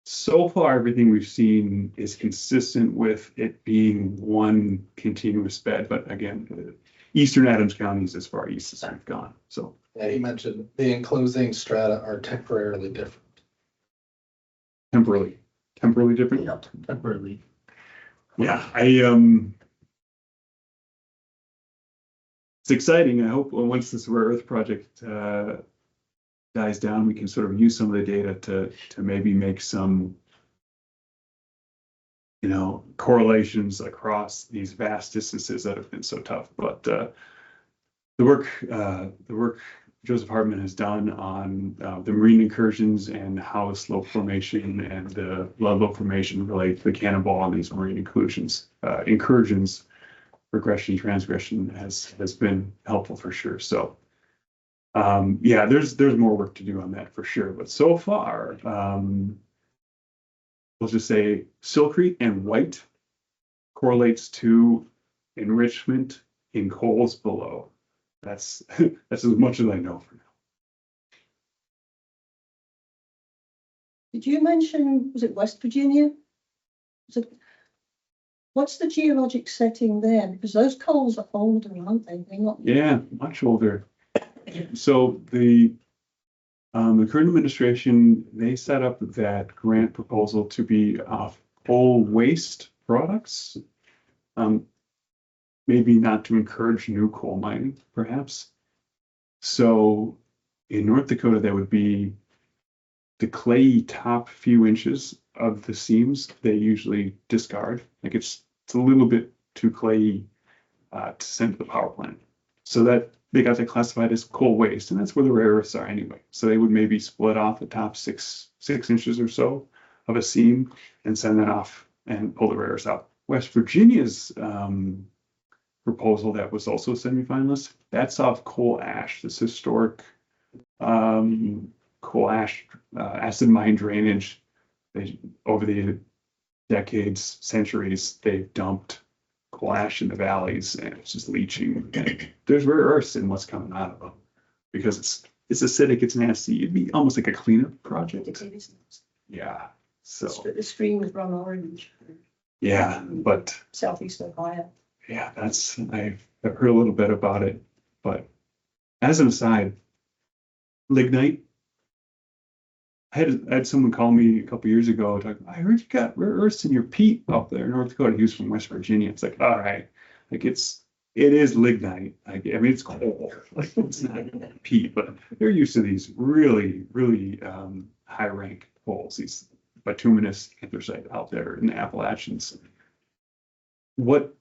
Speaker 4: so far everything we've seen is consistent with it being one continuous bed. But again, eastern Adams County is as far east as we've gone. So
Speaker 1: yeah, you mentioned the enclosing strata are temporarily different.
Speaker 4: Temporarily different.
Speaker 1: Yep, temporarily.
Speaker 4: Yeah, it's exciting. I hope once this rare earth project dies down, we can sort of use some of the data to maybe make some, you know, correlations across these vast distances that have been so tough. But the work Joseph Hartman has done on the marine incursions and how the slope formation and the level formation relate to the cannonball on these marine incursions, regression, transgression has been helpful for sure. So yeah, there's more work to do on that for sure. But so far, we'll just say siltcrete and white correlates to enrichment in coals below. That's as much as I know for now.
Speaker 7: Did you mention, was it West Virginia? What's the geologic setting there? Because those coals are older, aren't they? They're not.
Speaker 4: Yeah, much older. So the current administration, they set up that grant proposal to be coal waste products. Maybe not to encourage new coal mining, perhaps. So in North Dakota, that would be the clayey top few inches of the seams, they usually discard. Like it's a little bit too clayey to send to the power plant. So that they got that classified as coal waste, and that's where the rare earths are anyway. So they would maybe split off the top six inches or so of a seam and send that off and pull the rare earths out. West Virginia's proposal that was also a semifinalist, that's off coal ash, this historic coal ash acid mine drainage. Over the decades, centuries, they've dumped coal ash in the valleys, and it's just leaching. And there's rare earths in what's coming out of them because it's acidic, it's nasty. It'd be almost like a cleanup project. Yeah. So
Speaker 7: The streams run orange.
Speaker 4: yeah, but
Speaker 7: Southeast Ohio.
Speaker 4: yeah, I've heard a little bit about it, but as an aside, lignite. I had someone call me a couple years ago talking, I heard you got rare earths in your peat up there in North Dakota. He was from West Virginia. It's like, all right, like it is lignite. I mean, it's coal, like it's not peat, but they're used to these really, really high rank coals, these bituminous anthracite out there in the Appalachians. What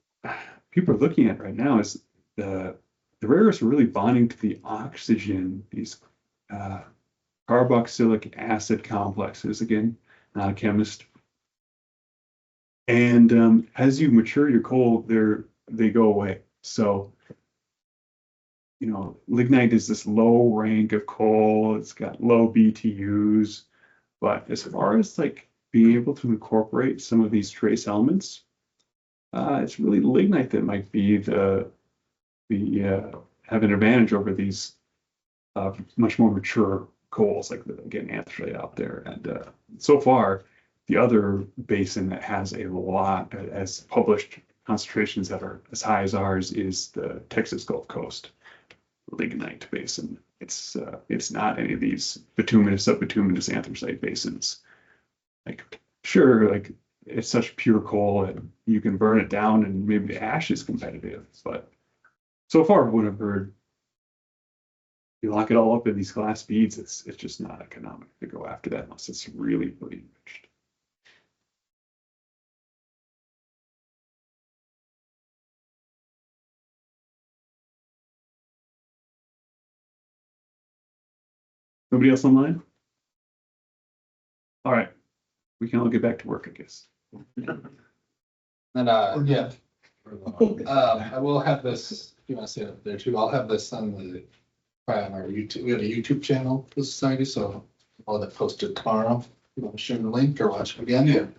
Speaker 4: people are looking at right now is the rare earths are really bonding to the oxygen, these carboxylic acid complexes. Again, not a chemist. And as you mature your coal, they go away. So, you know, lignite is this low rank of coal. It's got low BTUs, but as far as like being able to incorporate some of these trace elements, it's really lignite that might be the have an advantage over these much more mature coals, like again anthracite out there. And so far, the other basin that has a lot as published concentrations that are as high as ours is the Texas Gulf Coast lignite basin. It's not any of these bituminous, subbituminous anthracite basins. Like sure, like it's such pure coal that you can burn it down and maybe the ash is competitive, but so far what I've heard, you lock it all up in these glass beads, it's just not economic to go after that unless it's really, really enriched. Nobody else online? All right, we can all get back to work, I guess.
Speaker 1: And yeah, I will have this, if you want to see it up there too, I'll have this on our YouTube. We have a YouTube channel for the society, so I'll have it posted tomorrow. You want to share the link or watch it again?